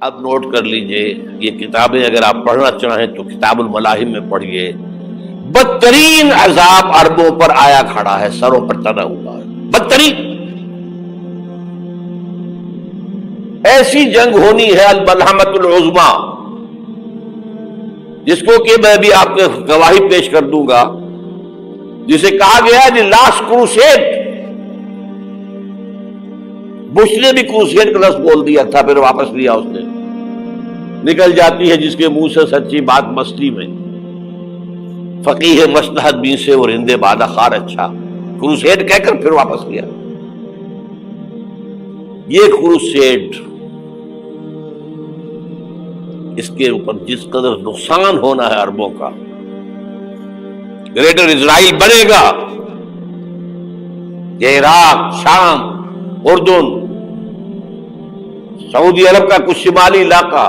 اب نوٹ کر لیجئے، یہ کتابیں اگر آپ پڑھنا چاہیں تو کتاب الملاحم میں پڑھیے۔ بدترین عذاب عربوں پر آیا کھڑا ہے، سروں پر تنا ہوا ہے، بدترین۔ ایسی جنگ ہونی ہے الملحمۃ العظمی، جس کو کہ میں بھی آپ کو گواہی پیش کر دوں گا، جسے کہا گیا ہے دی لاسٹ کروسیڈ۔ بش نے بھی کروسیڈ کا لفظ بول دیا تھا، پھر واپس لیا اس نے۔ نکل جاتی ہے جس کے منہ سے سچی بات مستی میں، فقیہ مصلحت بین سے اور ہندے بادہ خار اچھا، کروسیڈ کہہ کر پھر واپس لیا۔ یہ کروسیڈ، اس کے اوپر جس قدر نقصان ہونا ہے عربوں کا، گریٹر اسرائیل بنے گا، یہ عراق، شام، اردن، سعودی عرب کا کچھ شمالی علاقہ،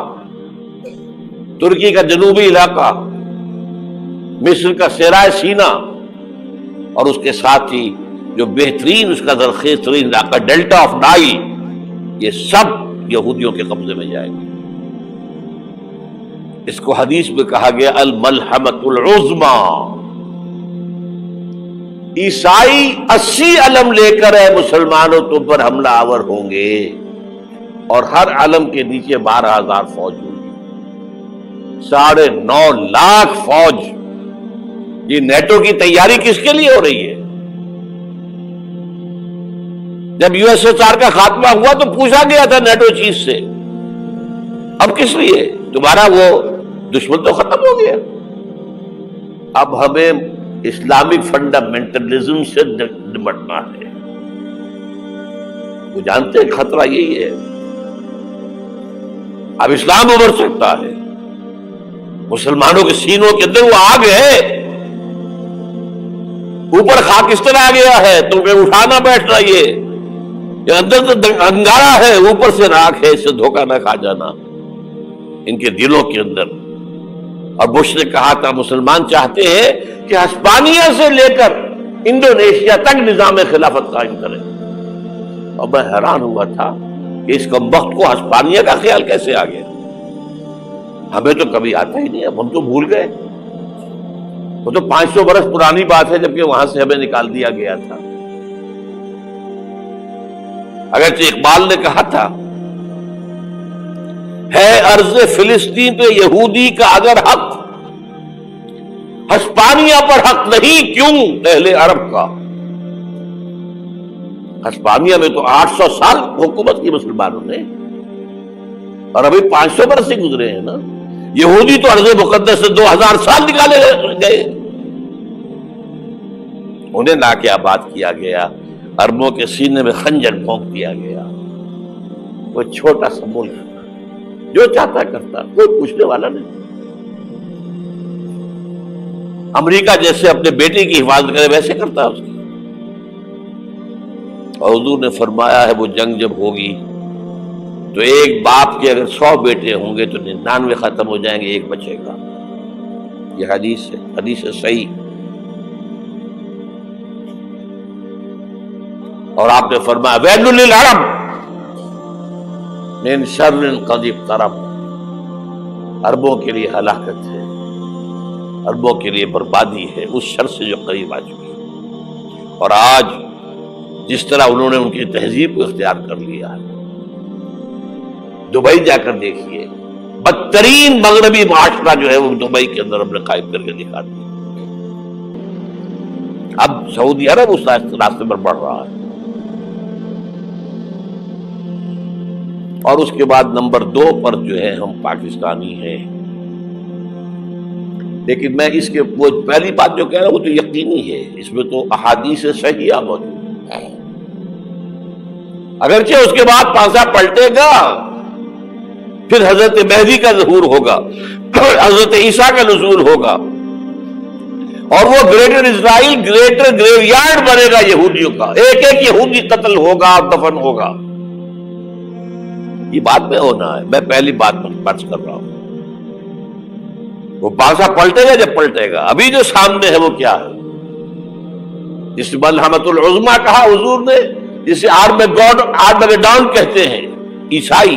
ترکی کا جنوبی علاقہ، مصر کا صحرائے سینا، اور اس کے ساتھ ہی جو بہترین اس کا زرخیز ترین علاقہ ڈیلٹا آف نائل، یہ سب یہودیوں کے قبضے میں جائے گا۔ اس کو حدیث میں کہا گیا الملحمۃ العظمی۔ عیسائی 80 علم لے کر اے مسلمانوں تم پر حملہ آور ہوں گے، اور ہر علم کے نیچے 12,000 فوج ہوگی، 9.5 لاکھ فوج۔ یہ نیٹو کی تیاری کس کے لیے ہو رہی ہے؟ جب یو ایس ایس آر کا خاتمہ ہوا تو پوچھا گیا تھا نیٹو چیف سے، اب کس لیے؟ تمہارا وہ دشمن تو ختم ہو گیا، اب ہمیں اسلامک فنڈامنٹلزم سے نمٹنا ہے۔ وہ جانتے ہیں خطرہ یہی ہے، اب اسلام ابھر سکتا ہے، مسلمانوں کے سینوں کے اندر وہ آگ ہے، اوپر خاکستر آ گیا ہے، تمہیں اٹھانا بیٹھ رہا، یہ اندر تو انگارہ ہے، اوپر سے راکھ ہے، اس سے دھوکہ نہ کھا جانا ان کے دلوں کے اندر۔ اور بش نے کہا تھا مسلمان چاہتے ہیں کہ ہسپانیہ سے لے کر انڈونیشیا تک نظام خلافت قائم کریں، اور میں حیران ہوا تھا کہ اس کمبخت کو ہسپانیہ کا خیال کیسے آ گیا؟ ہمیں تو کبھی آتا ہی نہیں، اب ہم تو بھول گئے، وہ تو 500 برس پرانی بات ہے، جبکہ وہاں سے ہمیں نکال دیا گیا تھا۔ اگرچہ اقبال نے کہا تھا ہے ارض فلسطین پہ یہودی کا اگر حق، ہسپانیہ پر حق نہیں کیوں اہل عرب کا؟ ہسپانیہ میں تو 800 سال حکومت کی مسلمانوں نے، اور ابھی 500 برس سے گزرے ہیں نا۔ یہودی تو ارض مقدس سے 2000 سال نکالے گئے، انہیں لا کے آباد کیا گیا، عربوں کے سینے میں خنجر بھونک دیا گیا۔ وہ چھوٹا سا ملک جو چاہتا کرتا، کوئی پوچھنے والا نہیں۔ امریکہ جیسے اپنے بیٹے کی حفاظت کرے ویسے کرتا اس کی۔ اور حضور نے فرمایا ہے وہ جنگ جب ہوگی تو ایک باپ کے اگر 100 بیٹے ہوں گے تو 99 ختم ہو جائیں گے، ایک بچے گا۔ یہ حدیث ہے، حدیث ہے صحیح۔ اور آپ نے فرمایا ویل للعرب من شر قد اقترب، عربوں کے لیے ہلاکت ہے، عربوں کے لیے بربادی ہے اس شر سے جو قریب آ چکی ہے۔ اور آج جس طرح انہوں نے ان کی تہذیب کو اختیار کر لیا ہے، دبئی جا کر دیکھیے، بدترین مغربی معاشرہ جو ہے وہ دبئی کے اندر ہم نے قائم کر کے دکھا دیا۔ اب سعودی عرب اس راستے پر بڑھ رہا ہے۔ اور اس کے بعد نمبر 2 پر جو ہے ہم پاکستانی ہیں، لیکن میں اس کے وہ پہلی بات جو کہہ رہا ہوں وہ تو یقینی ہے، اس میں تو احادیث صحیحہ موجود ہے۔ اگرچہ اس کے بعد پانسا پلٹے گا، پھر حضرت مہدی کا ظہور ہوگا، حضرت عیسیٰ کا نزول ہوگا، اور وہ گریٹر اسرائیل گریٹر گریو یارڈ بنے گا یہودیوں کا، ایک ایک یہودی قتل ہوگا اور دفن ہوگا۔ یہ بات میں ہونا ہے، میں پہلی بات فرض کر رہا ہوں۔ وہ پانسا پلٹے گا جب پلٹے گا، ابھی جو سامنے ہے وہ کیا ہے؟ جس ملحمۃ العظمی کہا حضور نے، جسے آرمیگیڈون کہتے ہیں عیسائی،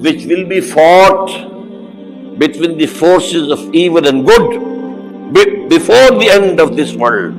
which will be fought between the forces of evil and good before the end of this world.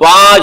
5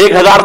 1000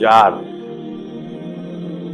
4,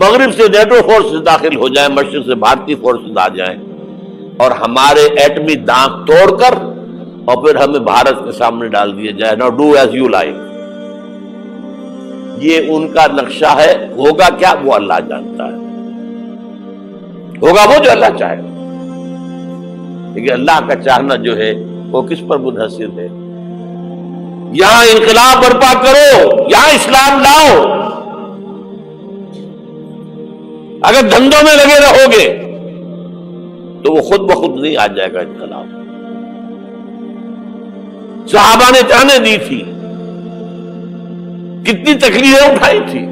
مغرب سے نیٹو فورسز داخل ہو جائیں، مشرق سے بھارتی فورسز آ جائیں اور ہمارے ایٹمی دانت توڑ کر اور پھر ہمیں بھارت کے سامنے ڈال دیا جائے، نو ڈو ایز یو لائک. یہ ان کا نقشہ ہے. ہوگا کیا وہ اللہ جانتا ہے، ہوگا وہ جو اللہ چاہے. لیکن اللہ کا چاہنا جو ہے وہ کس پر منحصر ہے؟ یہاں انقلاب برپا کرو، یہاں اسلام لاؤ. اگر دھندوں میں لگے رہو گے تو وہ خود بخود نہیں آ جائے گا انقلاب. صحابہ نے جانیں دی تھی، کتنی تکلیفیں اٹھائی تھی.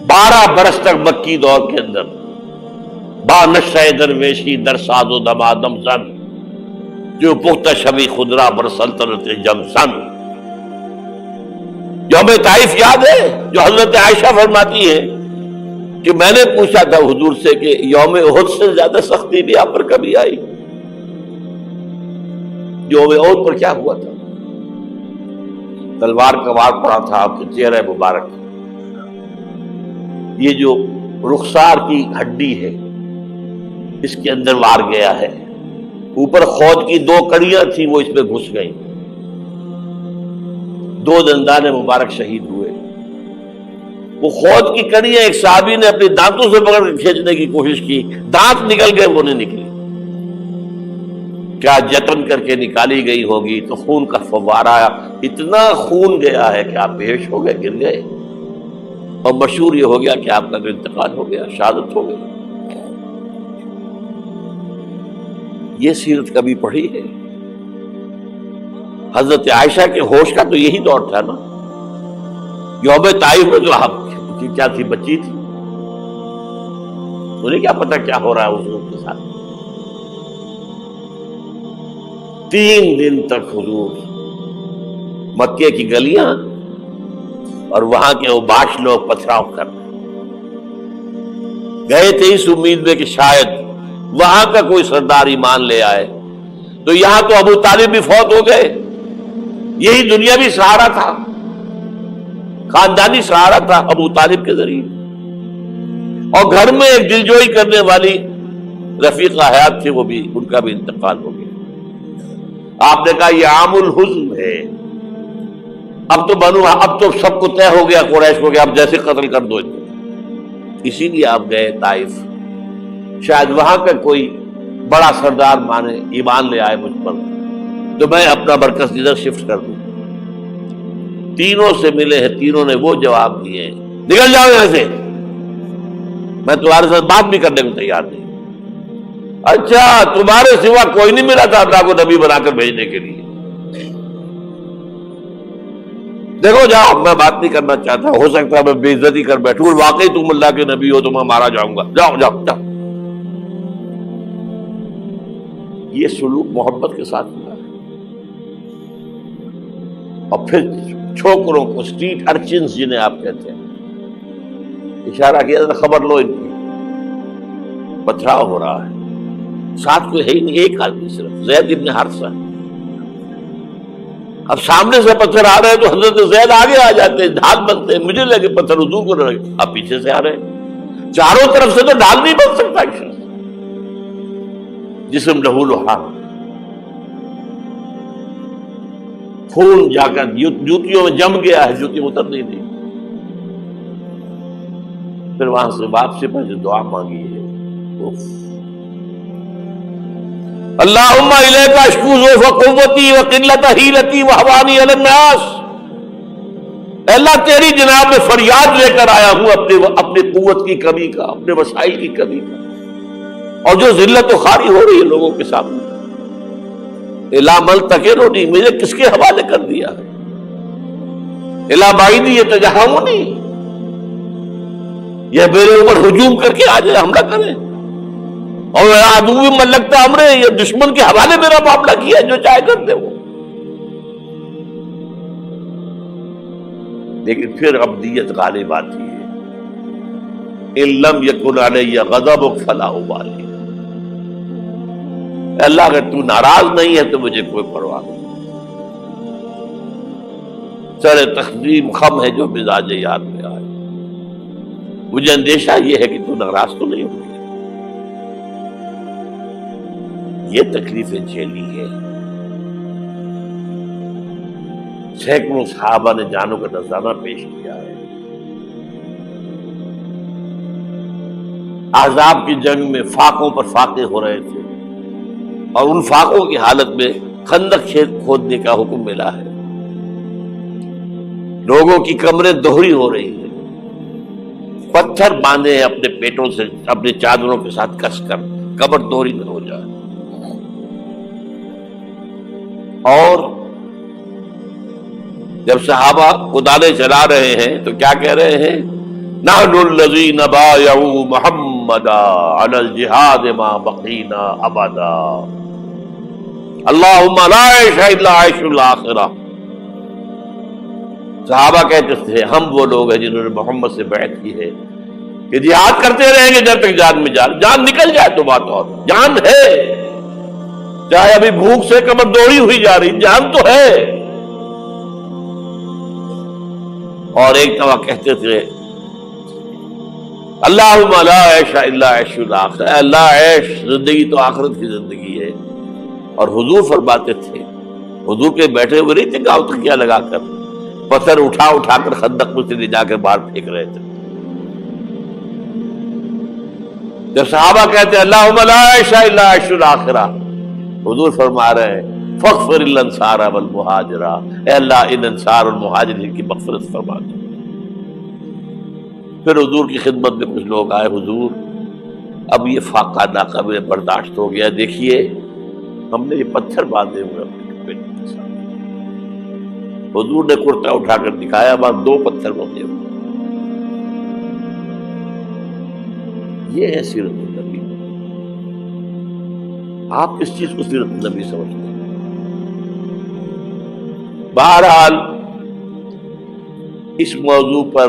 12 برس تک مکی دور کے اندر با نشہ درویشی در ساز و دمادم زن، جو پختہ شبی خدرا بر سلطنت جم سن. یوم طائف یاد ہے جو حضرت عائشہ فرماتی ہے کہ میں نے پوچھا تھا حضور سے کہ یوم احد سے زیادہ سختی بھی آپ پر کبھی آئی؟ یوم احد پر کیا ہوا تھا؟ تلوار کا وار پڑا تھا آپ کے چہرہ مبارک. یہ جو رخسار کی ہڈی ہے اس کے اندر وار گیا ہے. اوپر خود کی 2 کڑیاں تھیں، وہ اس میں گھس گئیں. 2 دندان مبارک شہید ہوئے. وہ خود کی کڑیاں ایک صحابی نے اپنے دانتوں سے پکڑ کے کھینچنے کی کوشش کی، دانت نکل گئے، وہ نہیں نکلی. کیا جتن کر کے نکالی گئی ہوگی تو خون کا فوارہ، اتنا خون گیا ہے کہ آپ بے ہوش ہو گئے، گر گئے. اور مشہور یہ ہو گیا کہ آپ کا انتقال ہو گیا، شہادت ہو گئی. یہ سیرت کبھی پڑھی ہے؟ حضرت عائشہ کے ہوش کا تو یہی دور تھا نا. یوم طائف میں جو آپ کیا تھی، بچی تھی، انہیں کیا پتا کیا ہو رہا ہے اس لوگ کے ساتھ. 3 دن تک حضور مکے کی گلیاں اور وہاں کے اوباش لوگ پتھراؤ کر گئے تھے اس امید میں کہ شاید وہاں کا کوئی سردار ایمان لے آئے. تو یہاں تو ابو طالب بھی فوت ہو گئے. یہی دنیا بھی سہارا تھا، خاندانی سہارا تھا ابو طالب کے ذریعے. اور گھر میں ایک دلجوئی کرنے والی رفیقہ حیات تھی، وہ بھی، ان کا بھی انتقال ہو گیا. آپ نے کہا یہ عام الحزن ہے. اب تو سب کو طے ہو گیا قریش کو کہ اب جیسے قتل کر دو. اسی لیے آپ گئے طائف، شاید وہاں کا کوئی بڑا سردار مانے، ایمان لے آئے مجھ پر تو میں اپنا مرکز ادھر شفٹ کر دوں. تینوں سے ملے ہیں، تینوں نے وہ جواب دیے ہیں، نکل جاؤ یہاں سے، میں تمہارے ساتھ بات بھی کرنے کو تیار نہیں. اچھا، تمہارے سوا کوئی نہیں ملا تھا اللہ کو نبی بنا کر بھیجنے کے لیے؟ دیکھو جاؤ، میں بات نہیں کرنا چاہتا، ہو سکتا ہے میں بے عزتی کر بیٹھوں، واقعی تم اللہ کے نبی ہو تو میں مارا جاؤں گا. جاؤ جاؤ جاؤ. یہ سلوک محبت کے ساتھ ہوا ہے. اور پھر چھوکروں کو، اسٹریٹ ارچنز جنہیں آپ کہتے ہیں، اشارہ کیا تھا، خبر لو ان کی، پتھراؤ ہو رہا ہے. ساتھ کوئی ہے ہی نہیں، ایک آدمی صرف، زید ابن حارثہ. اب سامنے سے پتھر آ رہے ہیں تو حضرت زید آگے آ جاتے ہیں، ڈھال بنتے ہیں. مجھے لگے پتھر حضور کو لگے، اب پیچھے سے آ رہے ہیں. چاروں طرف سے تو ڈھال نہیں بن سکتا. جسم لہو لہاب، خون جا کر جوتیوں میں جم گیا ہے، جوتی اتر نہیں دی. پھر وہاں سے واپسی پر جو دعا مانگی ہے، اللہم الیک اشکو ضعف قوتی وقلت حیلتی وہوانی علی الناس. اللہ تیری جناب میں فریاد لے کر آیا ہوں اپنی قوت کی کمی کا، اپنے وسائل کی کمی کا، اور جو ذلت و خواری ہو رہی ہے لوگوں کے سامنے. الا ملتقرنی، مجھے کس کے حوالے کر دیا ہے؟ الا بعیدی یتجہمنی، یہ میرے اوپر ہجوم کر کے آ جائے، حملہ کرے. اور عدو من لگتا امرے، یہ دشمن کے حوالے میرا معاملہ کیا، جو چاہے کرتے وہ. لیکن پھر عبدیت غالب آتی ہے. ان لم یکن علی غضبک فلا ابالی. اللہ اگر تو ناراض نہیں ہے تو مجھے کوئی پرواہ نہیں. سر تقدیم خم ہے جو مزاج یار میں آئے. مجھے اندیشہ یہ ہے کہ تو ناراض تو نہیں ہوگی. یہ تکلیفیں جھیلی ہے. سینکڑوں صحابہ نے جانوں کا نذرانہ پیش کیا ہے. احزاب کی جنگ میں فاقوں پر فاقے ہو رہے تھے اور ان فاقوں کی حالت میں خندق کھودنے کا حکم ملا ہے. لوگوں کی کمریں دوہری ہو رہی ہیں. پتھر باندھے ہیں اپنے پیٹوں سے اپنے چادروں کے ساتھ کس کر قبر دوہری نہ ہو جائے. اور جب صحابہ کدالیں چلا رہے ہیں تو کیا کہہ رہے ہیں؟ نحن الذین بایعوا محمدا علی الجہاد ما بقینا ابدا اللہم لا عیش الا عیش الاخرہ. صحابہ کہتے تھے ہم وہ لوگ ہیں جنہوں نے محمد سے بیعت کی ہے کہ جہاد کرتے رہیں گے جب تک جان میں جان نکل جائے تو بات اور جان ہے. چاہے ابھی بھوک سے کمر دوڑی ہوئی جا رہی جان تو ہے. اور ایک دفعہ کہتے تھے اللہم لا عیش الا عیش الاخرہ، اے اللہ عیش زندگی تو آخرت کی زندگی ہے. اور حضور فرماتے تھے، حضور کے بیٹھے ہوئے نہیں تھے گاؤں تکیہ لگا کر، پتھر اٹھا اٹھا کر خندق میں سے لے جا کے باہر پھینک رہے تھے. جب صحابہ کہتے ہیں اللہم لا عیش الا عیش الاخرہ، حضور فرما رہے ہیں فاغفر الانصار والمہاجرہ، اے اللہ ان انصار اور مہاجرین کی مغفرت فرما دو. پھر حضور کی خدمت میں کچھ لوگ آئے، حضور اب یہ فاقہ ناقابل برداشت ہو گیا، دیکھیے ہم نے یہ پتھر باندھے ہوئے اپنے پیٹ کے ساتھ. حضور نے کرتا اٹھا کر دکھایا، وہاں 2 پتھر بندھے ہوئے. یہ ہے سیرت النبی. آپ کس چیز کو سیرت النبی سمجھتے ہیں؟ بہرحال اس موضوع پر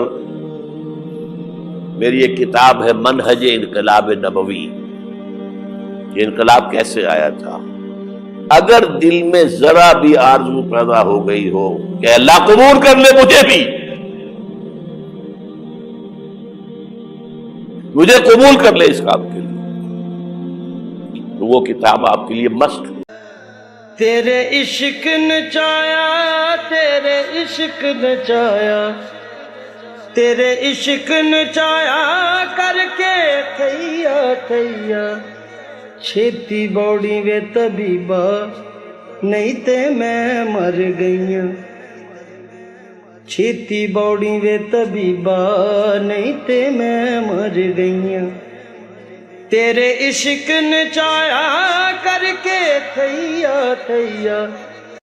میری ایک کتاب ہے منہج انقلاب نبوی. یہ انقلاب کیسے آیا تھا؟ اگر دل میں ذرا بھی آرزو پیدا ہو گئی ہو کہ اللہ قبول کر لے مجھے قبول کر لے اس کام کے لیے، تو وہ کتاب آپ کے لیے مست ہے. تیرے عشق نچایا، تیرے عشق نچایا، تیرے عشق نچایا کر کے تھیا تھیا. چھیتی بوڑی وے طبیبا نہیں تے میں مر گئیاں. چھیتی بوڑی وے طبیبا نہیں تے میں مر گئیاں. تیرے عشق نچایا کر کے تھیا تھیا.